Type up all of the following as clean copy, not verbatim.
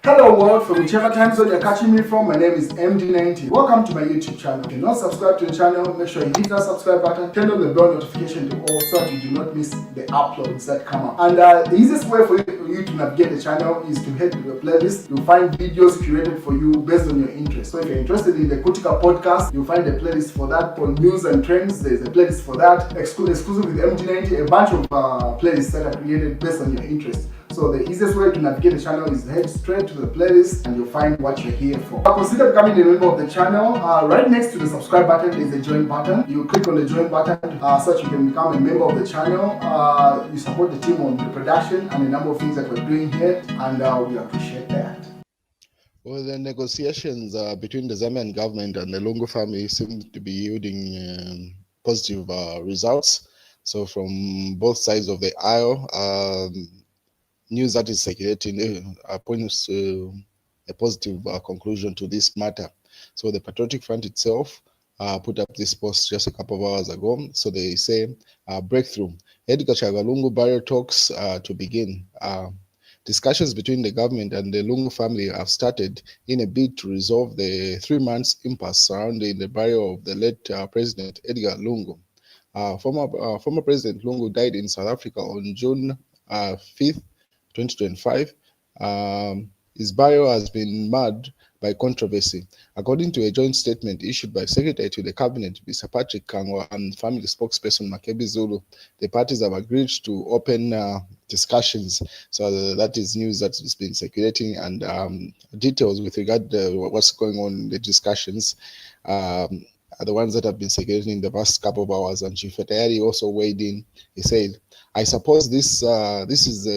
Hello world, from whichever time zone you're catching me from, my name is MD90. Welcome to my YouTube channel. If you're not subscribed to the channel, make sure you hit that subscribe button, turn on the bell notification to all so that you do not miss the uploads that come up. And the easiest way for you to navigate the channel is to head to the playlist. You'll find videos curated for you based on your interest. So if you're interested in the Kutika podcast, you'll find a playlist for that. For news and trends, there's a playlist for that. Exclusive with MD90, a bunch of playlists that are created based on your interest. So the easiest way to navigate the channel is head straight to the playlist and you'll find what you're here for. Consider becoming a member of the channel. Right next to the subscribe button is the join button. You click on the join button so that you can become a member of the channel. You support the team on the production and a number of things that we're doing here, and we appreciate that. Well, the negotiations between the Zambian government and the Lungu family seem to be yielding positive results. So from both sides of the aisle, news that is circulating points to a positive conclusion to this matter. So the Patriotic Front itself put up this post just a couple of hours ago. So they say, breakthrough. Edgar Lungu barrier talks to begin. Discussions between the government and the Lungu family have started in a bid to resolve the 3 months impasse surrounding the burial of the late President Edgar Lungu. Former President Lungu died in South Africa on June 5th, 2025. His burial has been marred by controversy. According to a joint statement issued by Secretary to the Cabinet, Mr. Patrick Chagwa, and family spokesperson Makebi Zulu, the parties have agreed to open discussions. So that is news that has been circulating, and details with regard to what's going on in the discussions are the ones that have been circulating in the past couple of hours. And Chief Etayari also weighed in. He said, I suppose this is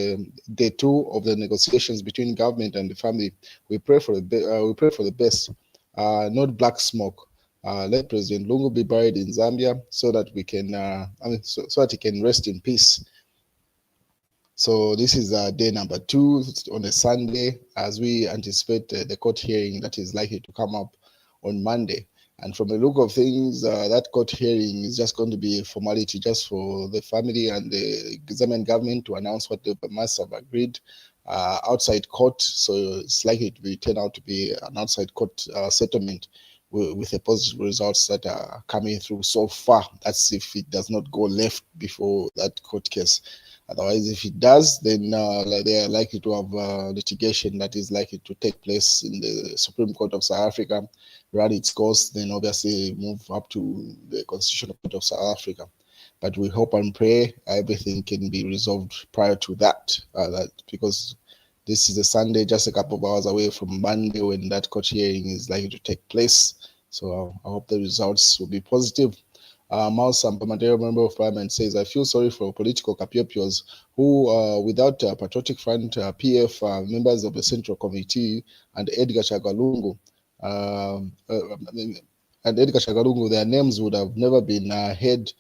day 2 of the negotiations between government and the family. We pray for the best, not black smoke. Let President Lungu be buried in Zambia so that we can, so that he can rest in peace. So this is day number 2 on a Sunday, as we anticipate the court hearing that is likely to come up on Monday. And from the look of things, that court hearing is just going to be a formality just for the family and the Zambian government to announce what the must have agreed outside court. So it's likely to turn out to be an outside court settlement with the positive results that are coming through so far. That's if it does not go left before that court case. Otherwise, if it does, then they are likely to have litigation that is likely to take place in the Supreme Court of South Africa, run its course, then obviously move up to the Constitutional Court of South Africa. But we hope and pray everything can be resolved prior to that, because this is a Sunday, just a couple of hours away from Monday when that court hearing is likely to take place. So I hope the results will be positive. Mouse Sampamatero, Member of Parliament, says, I feel sorry for political capiopios who, without Patriotic Front, PF, members of the Central Committee, and Edgar Lungu, their names would have never been heard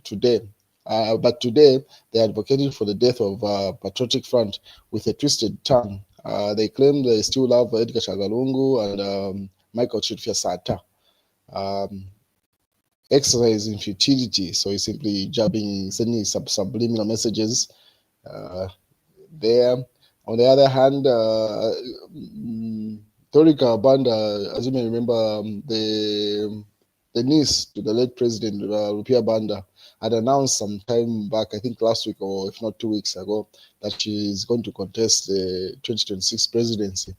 today. But today, they advocated for the death of Patriotic Front with a twisted tongue. They claim they still love Edgar Lungu and Michael Chitfia Sata. Exercise in futility, so he's simply sending subliminal messages there. On the other hand, Torika Banda, as you may remember, the niece to the late President Rupia Banda, had announced some time back, I think last week or if not 2 weeks ago, that she is going to contest the 2026 presidency.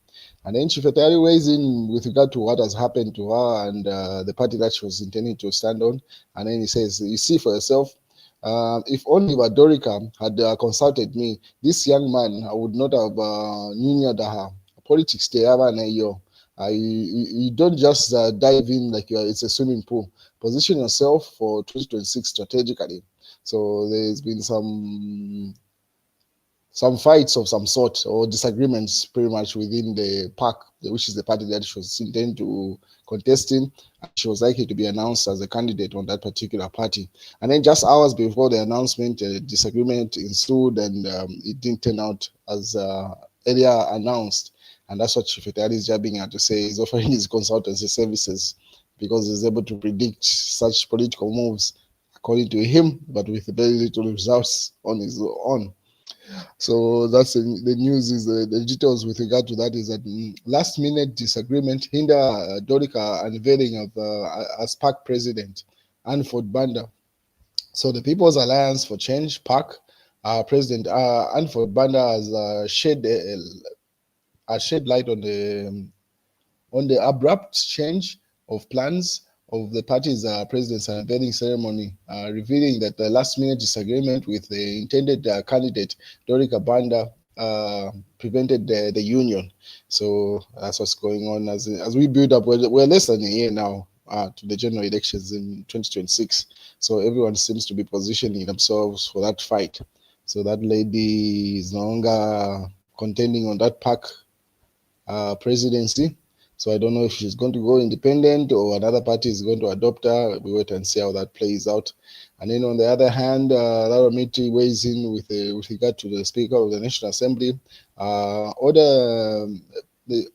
And then Chief Etayari weighs in with regard to what has happened to her and the party that she was intending to stand on. And then he says, you see for yourself, if only Dorica had consulted me, this young man, I would not have her. Politics, you don't just dive in like it's a swimming pool. Position yourself for 2026 strategically. So there's been some fights of some sort or disagreements pretty much within the PAC, which is the party that she was intending to contest in. She was likely to be announced as a candidate on that particular party. And then just hours before the announcement, a disagreement ensued and it didn't turn out as earlier announced. And that's what Chief Etayari is jabbing at to say. He's offering his consultancy services because he's able to predict such political moves according to him, but with very little results on his own. So that's the news. Is the details with regard to that is that last minute disagreement hinder Dorika unveiling of as PAC president Anford Banda. So the People's Alliance for Change PAC President Anford Banda has shed light on the abrupt change of plans of the party's president's unveiling ceremony, revealing that the last-minute disagreement with the intended candidate, Dorika Banda, prevented the union. So that's what's going on as we build up. We're less than a year now to the general elections in 2026. So everyone seems to be positioning themselves for that fight. So that lady is no longer contending on that PAC presidency. So I don't know if she's going to go independent or another party is going to adopt her. We wait and see how that plays out. And then on the other hand, Laura Miti weighs in with regard to the Speaker of the National Assembly. The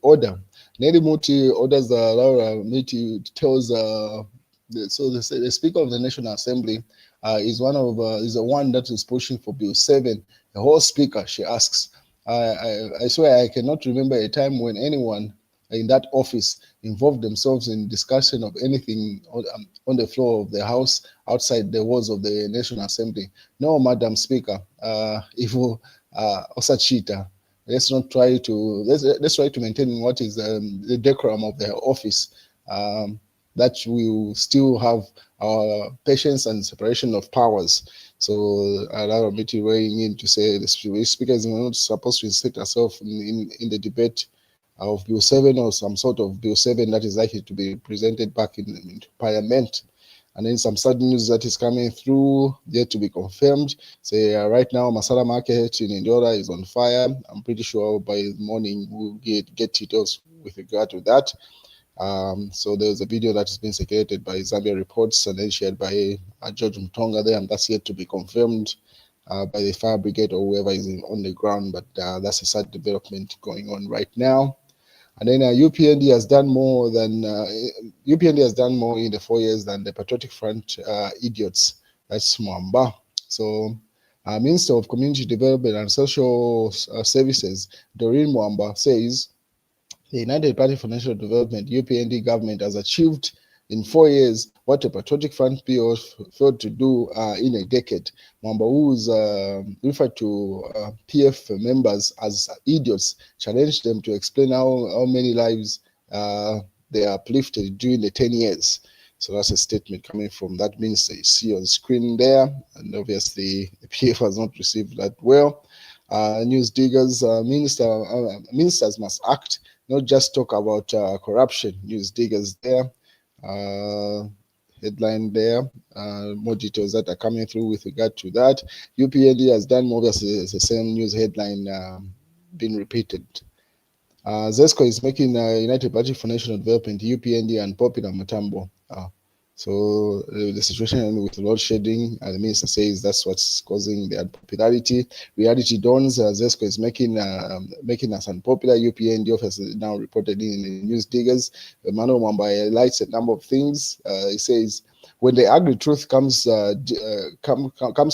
order. Nelly Muti orders Laura Miti tells the Speaker of the National Assembly is the one that is pushing for Bill 7. The whole Speaker, she asks. I swear I cannot remember a time when anyone in that office involved themselves in discussion of anything on the floor of the House outside the walls of the National Assembly. No, Madam Speaker, if Osachita, let's try to maintain what is the decorum of the office. That we will still have our patience and separation of powers. So allow me to weighing in to say the speaker is not supposed to insert herself in the debate of Bill 7 or some sort of Bill 7 that is likely to be presented back into Parliament. And then some sad news that is coming through, yet to be confirmed. Say right now, Masala Market in Indora is on fire. I'm pretty sure by morning we'll get details with regard to that. So there's a video that has been circulated by Zambia Reports and then shared by George Mutonga there, and that's yet to be confirmed by the fire brigade or whoever is on the ground. But that's a sad development going on right now. And then UPND has done more in the 4 years than the Patriotic Front idiots. That's Mwamba. So Minister of Community Development and Social Services, Doreen Mwamba, says the United Party for National Development, UPND government, has achieved in 4 years what a Patriotic Front PO failed to do in a decade. Mwamba, who is referred to PF members as idiots, challenged them to explain how many lives they uplifted during the 10 years. So that's a statement coming from that minister you see on screen there. And obviously, the PF has not received that well. News diggers, ministers must act, not just talk about corruption. News diggers there. Headline there. More details that are coming through with regard to that. UPND has done more. It's the same news headline being repeated. ZESCO is making United Party for National Development, UPND, and Popular Mutambo. So the situation with load shedding, the minister says that's what's causing the unpopularity. Reality dawns. ZESCO is making us unpopular. UPND office now reported in the news diggers. Emmanuel Mwamba highlights a number of things. He says, when the ugly truth comes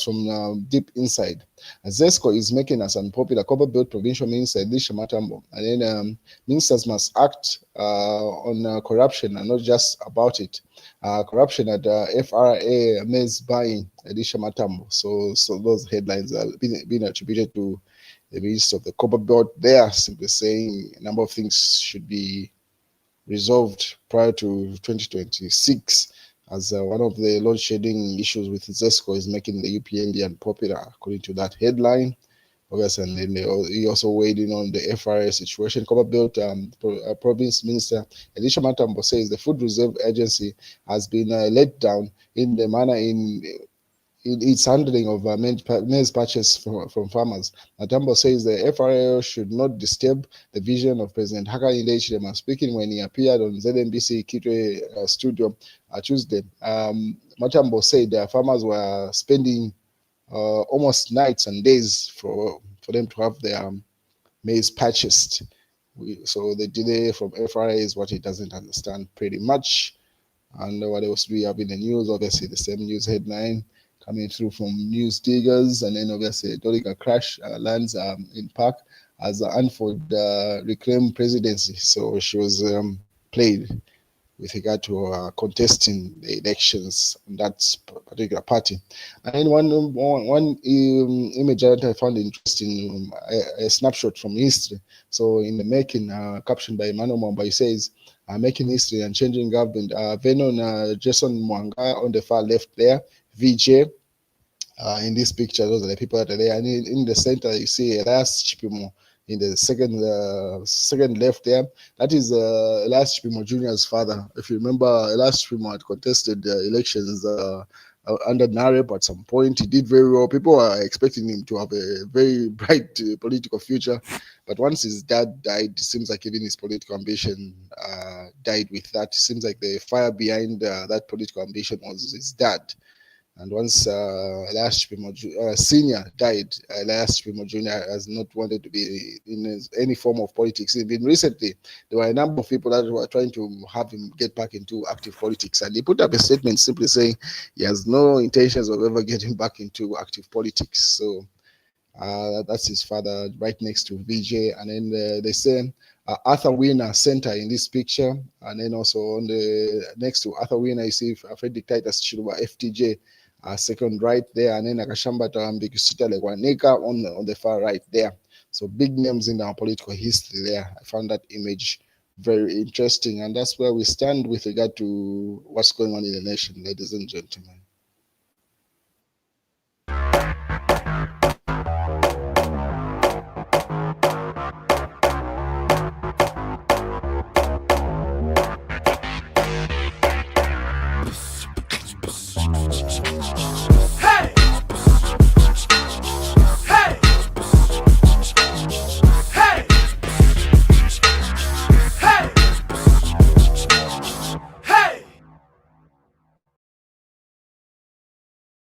from deep inside, ZESCO is making us unpopular. Copper Belt Provincial Minister Elisha Matambo, and then ministers must act on corruption and not just about it. Corruption at FRA maize buying, Elisha Matambo. So those headlines are being attributed to the minister of the Copper Belt. They are simply saying a number of things should be resolved prior to 2026. As one of the load shedding issues with ZESCO is making the UPND unpopular, according to that headline. Obviously, and then he also weighed in on the FRA situation. Copperbelt Province Minister Elisha Matambo says the Food Reserve Agency has been let down in the manner in its handling of maize purchase from farmers. Matambo says the FRA should not disturb the vision of President Hakainde Hichilema. Speaking when he appeared on ZNBC Kitwe studio Tuesday, Matambo said that farmers were spending almost nights and days for them to have their maize purchased. So the delay from FRA is what he doesn't understand pretty much. And what else do we have in the news? Obviously, the same news headline. coming through from News Diggers, and then obviously Dorica Crash lands in Park as Anford reclaimed presidency. So she was played with regard to contesting the elections in that particular party. And then one image that I found interesting, a snapshot from history. So in the making, captioned by Emmanuel Mwamba, he says, making history and changing government. Venon Jason Mwanga on the far left there, VJ. In this picture, those are the people that are there. And in the center, you see Elias Chipimo in the second left there. That is Elias Chipimo Jr.'s father. If you remember, Elias Chipimo had contested the elections under NAREP at some point. He did very well. People are expecting him to have a very bright political future. But once his dad died, it seems like even his political ambition died with that. It seems like the fire behind that political ambition was his dad. And once Elias Chipimo Senior died, Elias Chipimo Jr. has not wanted to be in any form of politics. Even recently, there were a number of people that were trying to have him get back into active politics. And he put up a statement simply saying he has no intentions of ever getting back into active politics. So that's his father right next to VJ. And then they say Arthur Wiener center in this picture. And then also on the next to Arthur Wiener, you see Frederick Titus Chiluba, FTJ. Second right there, and then Akashamba Mbikisita Legwaneka on the far right there. So big names in our political history there. I found that image very interesting, and that's where we stand with regard to what's going on in the nation, ladies and gentlemen.